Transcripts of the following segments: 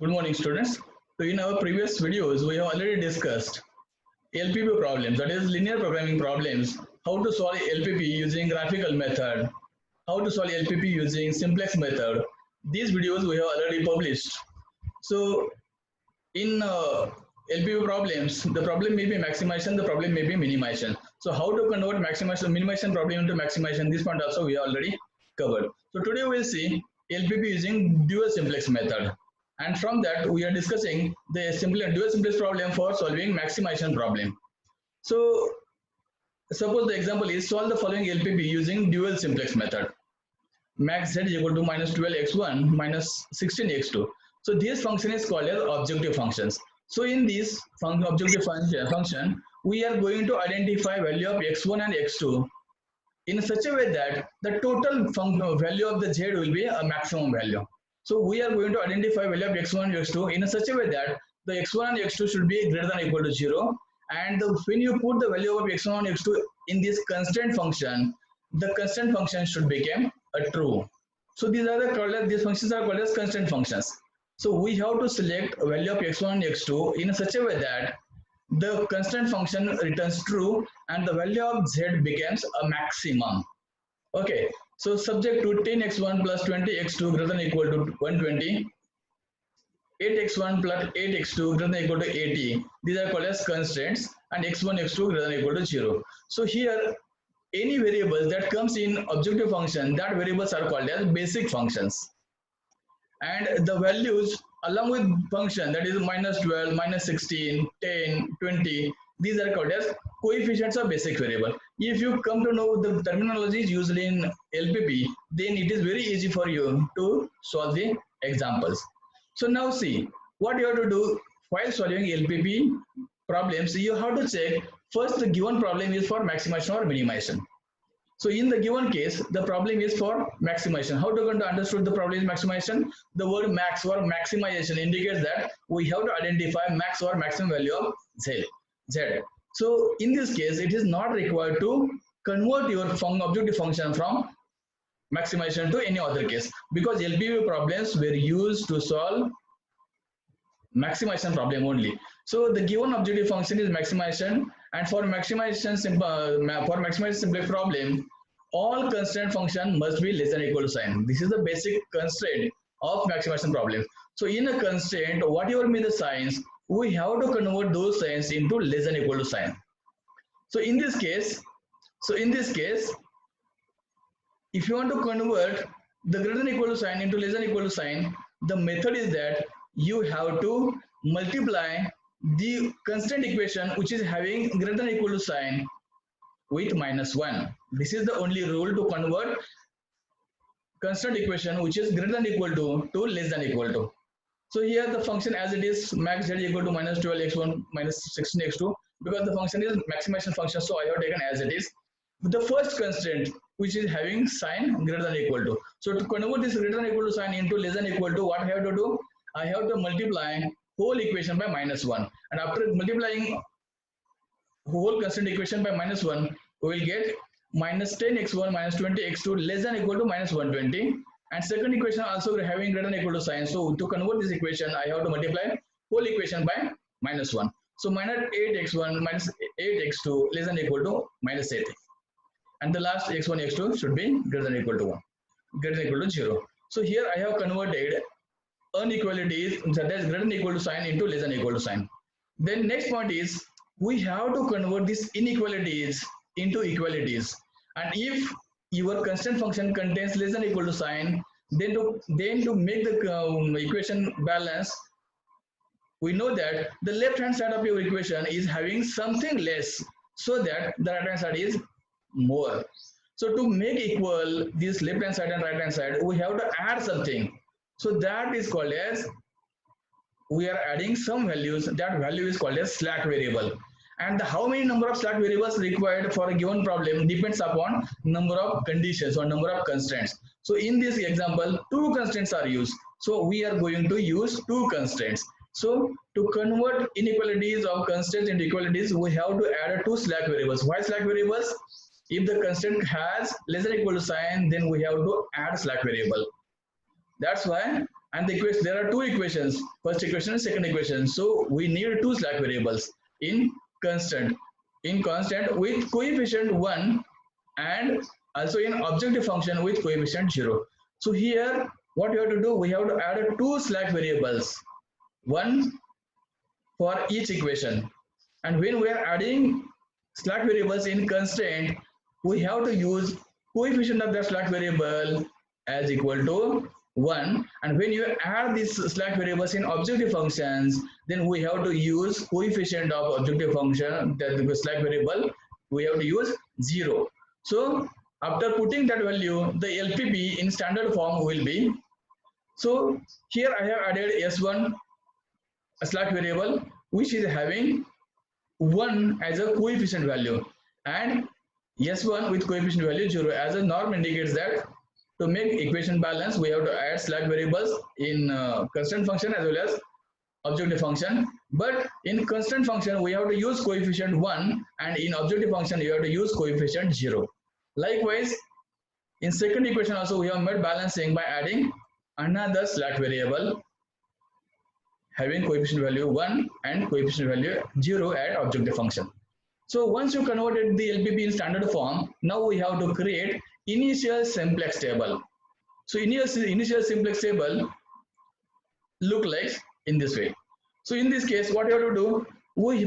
Good morning, students. So in our previous videos, we have already discussed LPP problems, that is linear programming problems, how to solve LPP using graphical method, how to solve LPP using simplex method. These videos we have already published. So in LPP problems, the problem may be maximization, the problem may be minimization. So how to convert maximization, minimization problem into maximization, this point also we have already covered. So today we will see LPP using dual simplex method. And from that we are discussing the dual simplex problem for solving maximization problem. So suppose the example is solve the following LPP using dual simplex method. Max z is equal to minus 12x1 minus 16x2. So this function is called as objective functions. So in this objective function, we are going to identify value of x1 and x2 in such a way that the total value of the z will be a maximum value. So we are going to identify value of x1 and x2 in such a way that the x1 and x2 should be greater than or equal to 0. And when you put the value of x1 and x2 in this constant function, the constant function should become a true. So these functions are called as constant functions. So we have to select a value of x1 and x2 in such a way that the constant function returns true and the value of z becomes a maximum. Okay, so subject to 10x1 plus 20x2 greater than or equal to 120, 8x1 plus 8x2 greater than or equal to 80. These are called as constants, and x1, x2 greater than or equal to 0. So here any variables that comes in objective function, that variables are called as basic functions. And the values along with function, that is minus 12, minus 16, 10, 20, these are called as coefficients of basic variable. If you come to know the terminologies used in LPP, then it is very easy for you to solve the examples. So now see, what you have to do while solving LPP problems, you have to check first the given problem is for maximization or minimization. So in the given case, the problem is for maximization. How to understand the problem is maximization? The word max or maximization indicates that we have to identify max or maximum value of z. So in this case, it is not required to convert your objective function from maximization to any other case, because LPP problems were used to solve maximization problem only. So the given objective function is maximization, and for maximization simplex problem, all constant function must be less than or equal to sign. This is the basic constraint of maximization problem. So in a constraint, whatever be the signs, we have to convert those signs into less than or equal to sign. So in this case, if you want to convert the greater than or equal to sign into less than or equal to sign, the method is that you have to multiply the constant equation which is having greater than or equal to sign with minus 1. This is the only rule to convert constant equation which is greater than or equal to less than or equal to. So here the function as it is, max z equal to minus 12x1 minus 16x2, because the function is maximization function, so I have taken as it is. The first constant which is having sign greater than or equal to. So to convert this greater than or equal to sign into less than or equal to, what I have to do? I have to multiply whole equation by minus 1, and after multiplying whole constant equation by minus 1, we will get minus 10x1 minus 20x2 less than or equal to minus 120, and second equation also having greater than or equal to sign. So to convert this equation, I have to multiply whole equation by minus 1. So minus 8x1 minus 8x2 less than or equal to minus 8, and the last x1 x2 should be greater than or equal to 1, greater than or equal to 0. So here I have converted inequalities, that is greater than or equal to sign, into less than or equal to sign. Then next point is we have to convert these inequalities into equalities, and if your constant function contains less than or equal to sign, then to make the equation balance, we know that the left hand side of your equation is having something less, so that the right hand side is more. So to make equal this left hand side and right hand side, we have to add something. So that is called as, we are adding some values, that value is called as slack variable. And how many number of slack variables required for a given problem depends upon number of conditions or number of constraints. So in this example, 2 constraints are used. So we are going to use 2 constraints. So to convert inequalities of constraints into equalities, we have to add 2 slack variables. Why slack variables? If the constraint has less than or equal to sign, then we have to add slack variable. That's why and there are two equations, first equation and second equation. So we need two slack variables in constant, with coefficient 1 and also in objective function with coefficient 0. So here what we have to do, we have to add two slack variables, one for each equation. And when we are adding slack variables in constraint, we have to use coefficient of the slack variable as equal to 1. And when you add these slack variables in objective functions, then we have to use coefficient of objective function, that the slack variable, we have to use 0. So after putting that value, the LPP in standard form will be, so here I have added S1, a slack variable which is having 1 as a coefficient value, and S1 with coefficient value 0. As a norm indicates that to make equation balance, we have to add slack variables in constant function as well as objective function. But in constant function, we have to use coefficient 1, and in objective function, you have to use coefficient 0. Likewise, in second equation also, we have made balancing by adding another slack variable having coefficient value 1 and coefficient value 0 at objective function. So once you converted the LPP in standard form, now we have to create initial simplex table. So initial simplex table look like in this way. So in this case, what you have to do,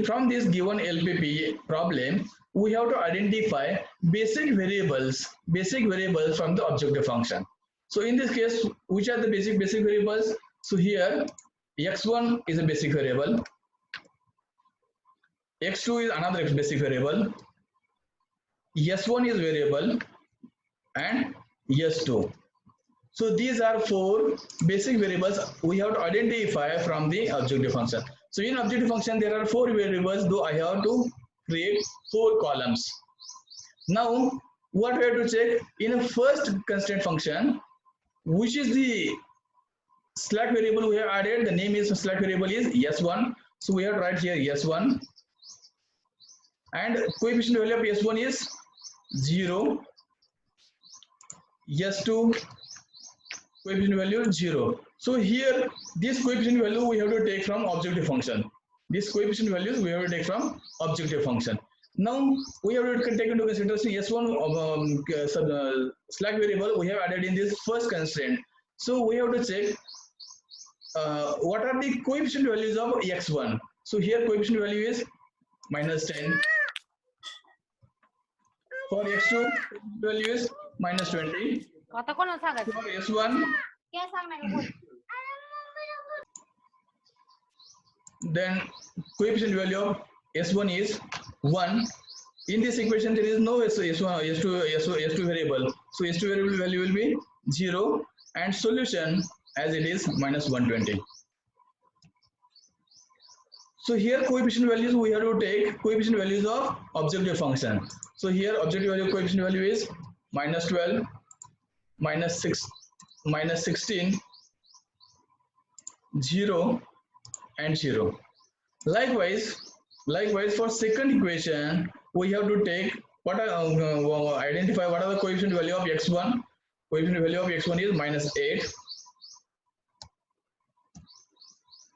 from this given LPP problem, we have to identify basic variables from the objective function. So in this case, which are the basic variables? So here x1 is a basic variable, x2 is another basic variable, s1 is variable, and s2. So these are 4 basic variables we have to identify from the objective function. So in objective function there are 4 variables, though I have to create 4 columns. Now what we have to check, in a first constraint function, which is the slack variable we have added, the name is slack variable is s1. So we have to write here s1, and coefficient value of s1 is 0, s2 coefficient value 0. So here this coefficient value we have to take from objective function. This coefficient values we have to take from objective function. Now we have to take into consideration s1 slack variable we have added in this first constraint. So we have to check what are the coefficient values of x1. So here coefficient value is -10. For x2 value is -20. For s1, then coefficient value of s1 is 1. In this equation there is no s2 variable, so s2 variable value will be 0, and solution as it is -120. So here coefficient values we have to take coefficient values of objective function. So here objective value coefficient value is -12, -6, -16, 0, and 0. Likewise for second equation we have to take identify what are the coefficient value of x1. Coefficient value of x1 is -8.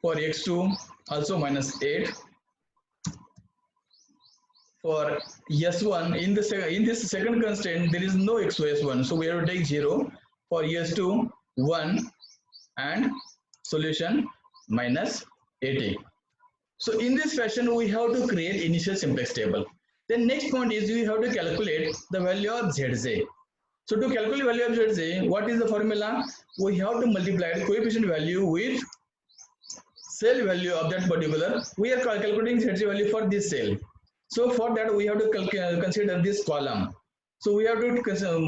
For x2 also -8. For s1, in this second constraint there is no s1, so we have to take 0. For s2 1, and solution -80. So in this fashion we have to create initial simplex table. The next point is we have to calculate the value of zz. So to calculate value of zz, what is the formula? We have to multiply the coefficient value with cell value of that particular. We are calculating zz value for this cell. So for that we have to consider this column. So we have to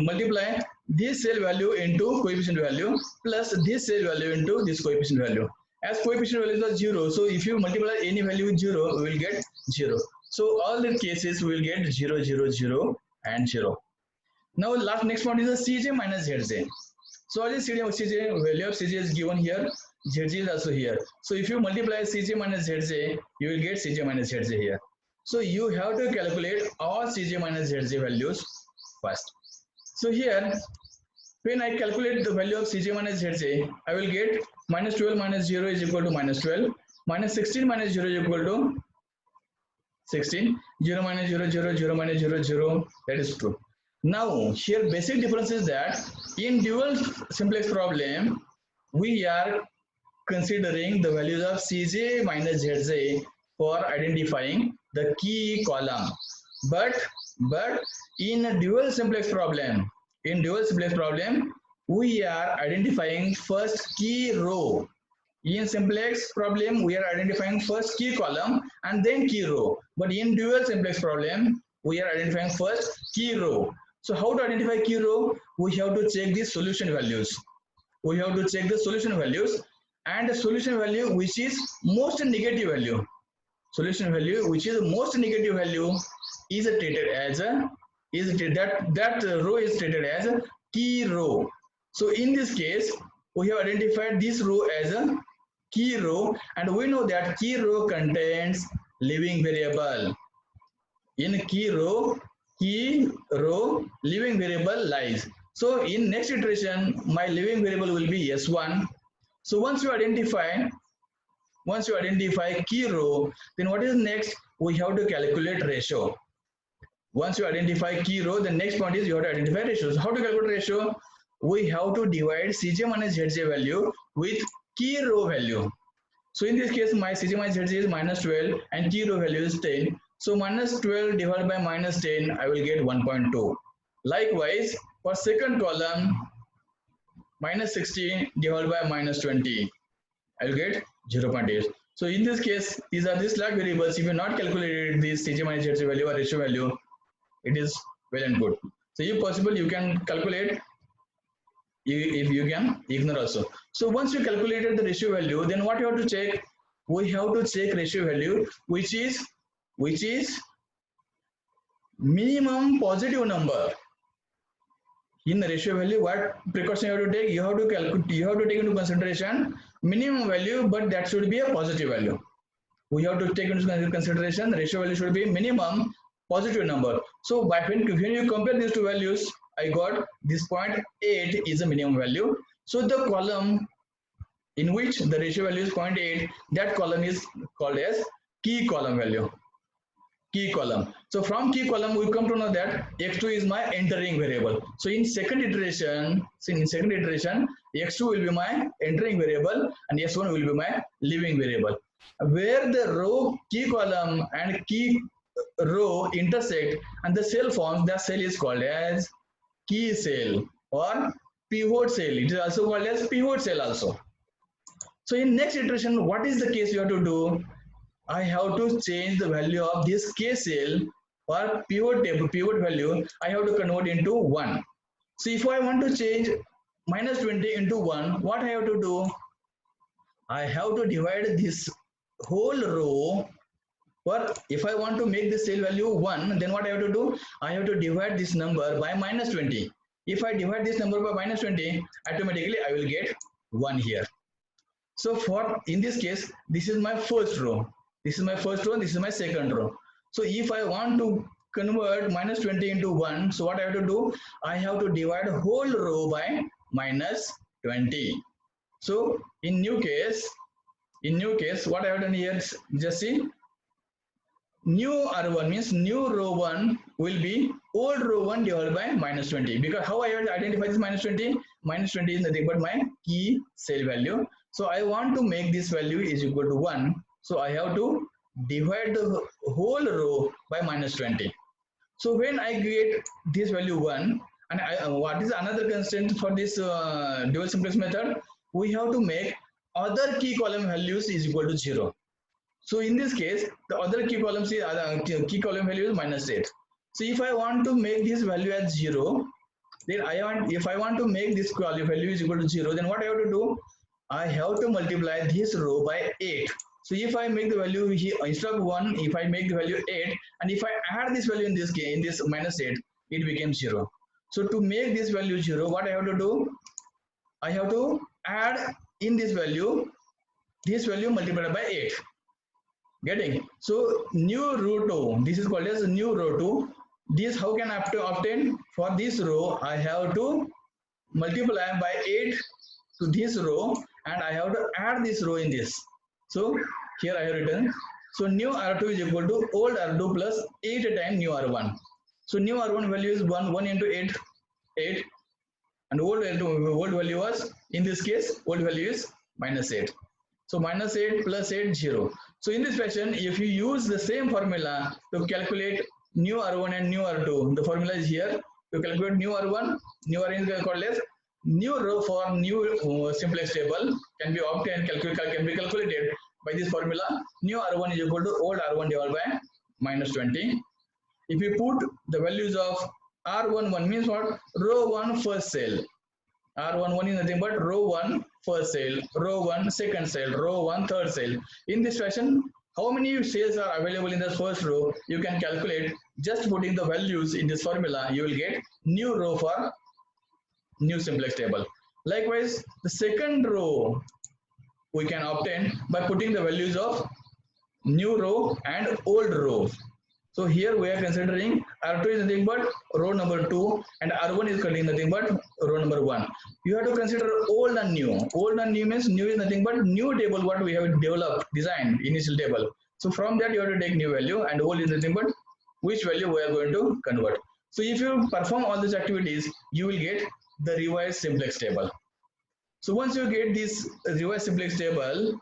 multiply this cell value into coefficient value plus this cell value into this coefficient value. As coefficient values are 0, so if you multiply any value with 0, we will get 0. So all the cases we will get 0, 0, 0, and 0. Now next one is the Cj minus Zj. So all the Cj value of Cj is given here, Zj is also here. So if you multiply Cj minus Zj, you will get Cj minus Zj here. So you have to calculate all Cj minus Zj values first. So here When I calculate the value of Cj minus Zj, I will get minus 12 minus 0 is equal to minus 12, minus 16 minus 0 is equal to 16, 0 minus 0, 0, 0 minus 0, 0, that is true. Now, here basic difference is that in dual simplex problem, we are considering the values of Cj minus Zj for identifying the key column. But in a dual simplex problem, we are identifying first key row. In simplex problem, we are identifying first key column and then key row. But in dual simplex problem, we are identifying first key row. So how to identify key row? We have to check the solution values. We have to check the solution values, and the solution value which is most negative value. Solution value which is most negative value is treated as a that row is treated as a key row. So in this case, we have identified this row as a key row, and we know that key row contains living variable. In key row, living variable lies. So in next iteration, my living variable will be S1. So once you identify key row, then what is next? We have to calculate ratio. Once you identify key row, the next point is you have to identify ratios. How to calculate ratio? We have to divide Cj minus Zj value with key row value. So in this case, my Cj minus Zj is minus 12 and key row value is 10. So minus 12 divided by minus 10, I will get 1.2. Likewise, for second column, minus 16 divided by minus 20, I will get 0.8. So in this case, these are the slack variables. If you not calculated this Cj minus Zj value or ratio value, it is well and good. So if possible, you can calculate. If you can ignore also. So once you calculated the ratio value, then what you have to check? We have to check ratio value, which is minimum positive number. In the ratio value, what precaution you have to take? You have to calculate. You have to take into consideration minimum value, but that should be a positive value. We have to take into consideration the ratio value should be minimum positive number. So when you compare these two values, I got this 0.8 is a minimum value. So the column in which the ratio value is 0.8, that column is called as key column value. Key column. So from key column, we come to know that x2 is my entering variable. So in second iteration, x2 will be my entering variable and s1 will be my leaving variable. Where the row key column and key row intersect and the cell forms, the cell is called as key cell or pivot cell. It is also called as pivot cell also. So in next iteration, what is the case you have to do? I have to change the value of this K cell or pivot value. I have to convert into 1. So if I want to change minus 20 into 1, what I have to do? I have to divide this whole row. Or if I want to make the cell value 1, then what I have to do? I have to divide this number by minus 20. If I divide this number by minus 20, automatically I will get 1 here. So for in this case, this is my first row. This is my first row, this is my second row. So if I want to convert minus 20 into 1, so what I have to do? I have to divide whole row by minus 20. So in new case, what I have done here, just see, new R1 means new row 1 will be old row 1 divided by minus 20. Because how I will identify this minus 20? Minus 20 is nothing but my key cell value. So I want to make this value is equal to 1. So I have to divide the whole row by minus 20. So when I get this value 1, and what is another constant for this dual simplex method? We have to make other key column values is equal to 0. So in this case, the other key column value is minus 8. So if I want to make this value as 0, then if I want to make this value is equal to 0, then what I have to do? I have to multiply this row by 8. So if I make the value here instead of 1, if I make the value 8, and if I add this value in this case, in this minus 8, it becomes 0. So to make this value 0, what I have to do? I have to add in this value multiplied by 8. Getting? So new row 2, this is called as new row 2. This how can I obtain? For this row, I have to multiply by 8 to this row, and I have to add this row in this. So here I have written, so new R2 is equal to old R2 plus 8 times new R1. So new R1 value is 1 into 8, 8, and old value was, in this case, old value is minus 8. So minus 8 plus 8, 0. So in this fashion, if you use the same formula to calculate new R1 and new R2, the formula is here. To calculate new R1, new R1 is called as new row for new simplex table can be obtained, can be calculated by this formula. New R1 is equal to old R1 divided by minus 20. If you put the values of R11 means what? Row 1 first cell. R11 is nothing but row 1 first cell, row 1 second cell, row 1 third cell. In this fashion, how many cells are available in the first row? You can calculate just putting the values in this formula. You will get new row for new simplex table. Likewise, the second row we can obtain by putting the values of new row and old row. So here we are considering R2 is nothing but row number 2 and R1 is nothing but row number 1. You have to consider old and new. Old and new means new is nothing but new table what we have developed, designed, initial table. So from that you have to take new value, and old is nothing but which value we are going to convert. So if you perform all these activities, you will get the revised simplex table. So once you get this revised simplex table,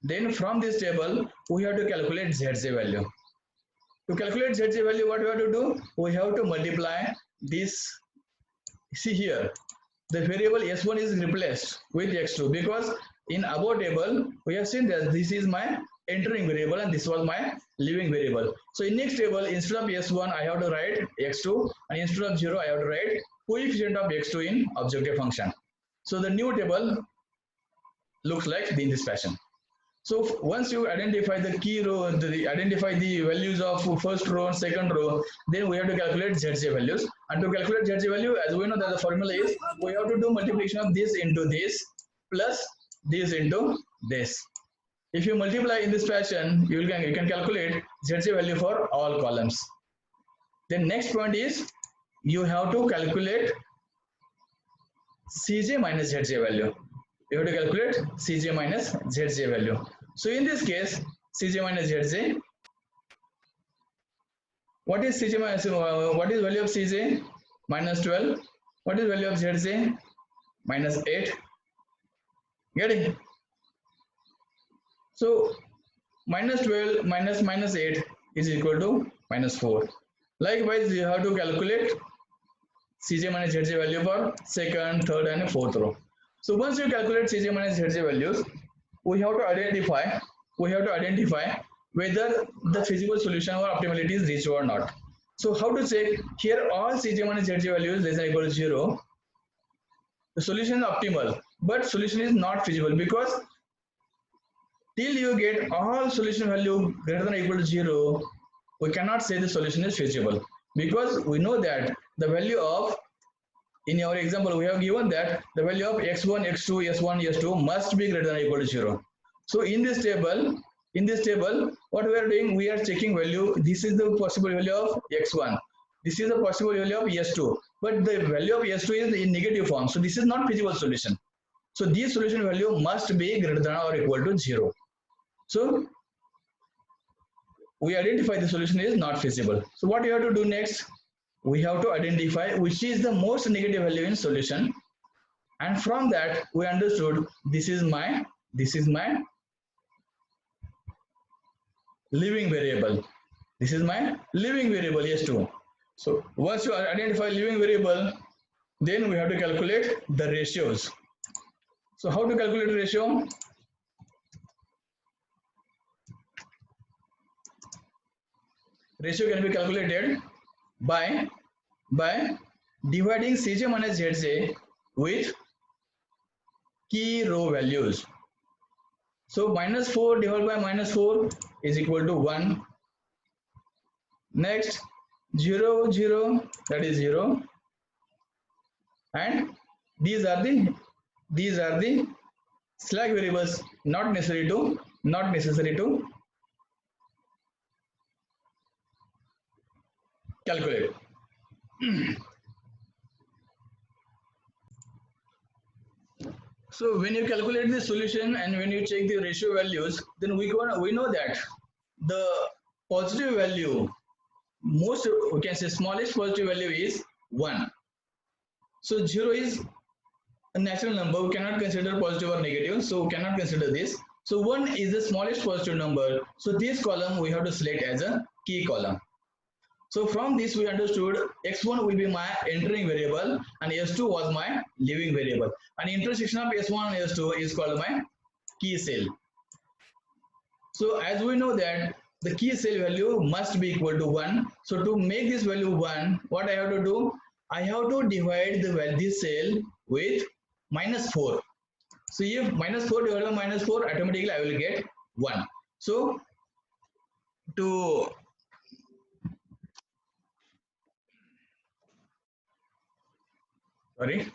then from this table we have to calculate ZZ value. To calculate ZZ value, what we have to do? We have to multiply this. See here, the variable S1 is replaced with X2 because in above table we have seen that this is my entering variable and this was my leaving variable. So in next table, instead of S1 I have to write X2, and instead of 0 I have to write coefficient of X2 in objective function. So the new table looks like in this fashion. So once you identify the key row, identify the values of first row and second row, then we have to calculate ZZ values. And to calculate ZZ value, as we know that the formula is, we have to do multiplication of this into this plus this into this. If you multiply in this fashion, you can calculate ZZ value for all columns. Then next point is, you have to calculate Cj minus Zj value. You have to calculate Cj minus Zj value. So in this case, Cj minus Zj, what is Cj minus, what is value of Cj? Minus 12. What is value of Zj? Minus 8. Getting? So minus 12 minus 8 is equal to minus 4. Likewise, you have to calculate Cj minus Zj value for second, third and fourth row. So once you calculate Cj minus Zj values, we have to identify whether the feasible solution or optimality is reached or not. So how to check? Here all Cj minus Zj values less than or equal to 0. The solution is optimal, but solution is not feasible because till you get all solution value greater than or equal to 0, we cannot say the solution is feasible, because we know that the value of, in our example we have given that the value of x1, x2, s1, s2 must be greater than or equal to 0. So in this table, what we are doing, we are checking value. This is the possible value of x1. This is the possible value of s2. But the value of s2 is in negative form. So this is not feasible solution. So this solution value must be greater than or equal to 0. So we identify the solution is not feasible. So what you have to do next? We have to identify which is the most negative value in solution, and from that we understood this is my leaving variable. This is my leaving variable S2. So once you identify leaving variable, then we have to calculate the ratios. So how to calculate ratio? Ratio can be calculated by dividing Cj minus Zj with key row values. So minus 4 divided by minus 4 is equal to 1. Next 0, 0, that is 0. And these are the slack variables not necessary to calculate. So when you calculate the solution and when you check the ratio values, then we know that the positive value, most we can say smallest positive value is 1. So 0 is a natural number, we cannot consider positive or negative, so we cannot consider this. So 1 is the smallest positive number, so this column we have to select as a key column. So from this we understood x1 will be my entering variable and s2 was my leaving variable, and intersection of s1 and s2 is called my key cell. So as we know that the key cell value must be equal to 1. So to make this value 1, what I have to do? I have to divide this cell with -4. So if -4 divided by -4, automatically I will get 1. So to sorry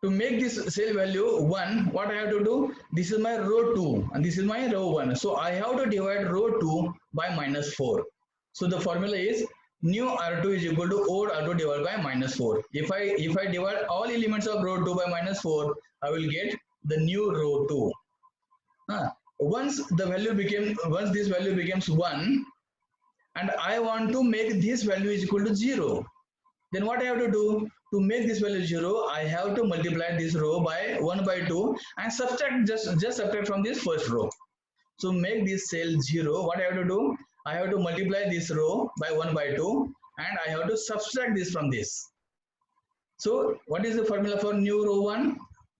to make this cell value 1, what I have to do? This is my row 2 and this is my row 1. So I have to divide row 2 by -4. So the formula is new R2 is equal to old R2 divided by -4. If I divide all elements of row 2 by -4, I will get the new row 2. Once this value becomes 1 and I want to make this value is equal to 0, then what I have to do? To make this value 0, I have to multiply this row by 1 by 2 and subtract, just subtract from this first row. So make this cell 0, what I have to do? I have to multiply this row by 1 by 2 and I have to subtract this from this. So what is the formula for new row 1?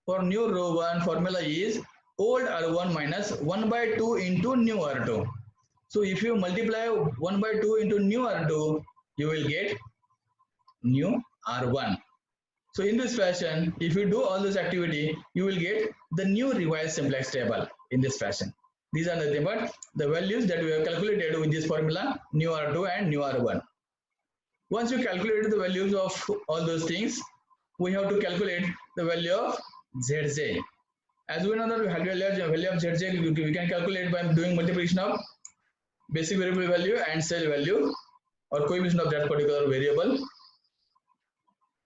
For new row 1, formula is old R1 minus 1 by 2 into new R2. So if you multiply 1 by 2 into new R2, you will get new R1. So in this fashion, if you do all this activity, you will get the new revised simplex table in this fashion. These are nothing but the values that we have calculated with this formula, new R2 and new R1. Once you calculate the values of all those things, we have to calculate the value of Zj. As we know that the value of Zj we can calculate by doing multiplication of basic variable value and cell value or coefficient of that particular variable.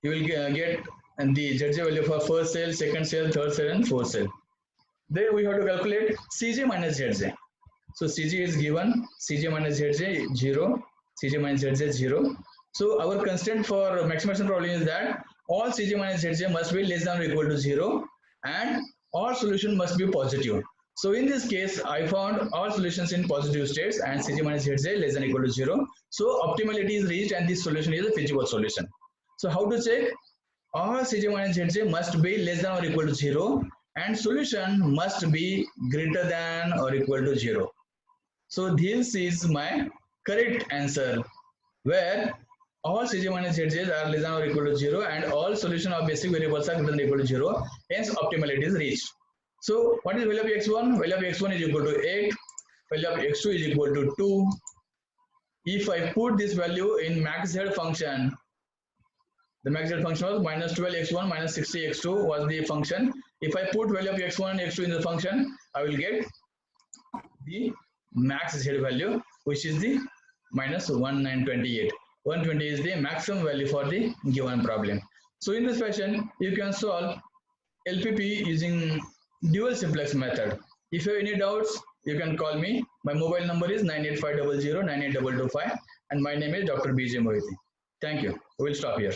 You will get the Zj value for first cell, second cell, third cell and fourth cell. Then we have to calculate Cj minus Zj. So Cj is given, Cj minus Zj 0, Cj minus Zj 0. So our constraint for maximization problem is that all Cj minus Zj must be less than or equal to 0 and all solution must be positive. So in this case, I found all solutions in positive states and Cj minus Zj less than or equal to 0. So optimality is reached and this solution is a feasible solution. So how to check? All Cj minus Zj must be less than or equal to 0 and solution must be greater than or equal to 0. So this is my correct answer, where all Cj minus Zj's are less than or equal to 0 and all solution of basic variables are greater than or equal to 0. Hence optimality is reached. So what is value of x1? Value of x1 is equal to 8. Value of x2 is equal to 2. If I put this value in max z function, the max z function was minus 12x1 minus 60x2 was the function. If I put value of x1 and x2 in the function, I will get the max z value, which is the minus 1928. 120 is the maximum value for the given problem. So in this fashion, you can solve LPP using dual simplex method. If you have any doubts, you can call me. My mobile number is 98500 98225 and my name is Dr. B.J.Mohite. Thank you. We will stop here.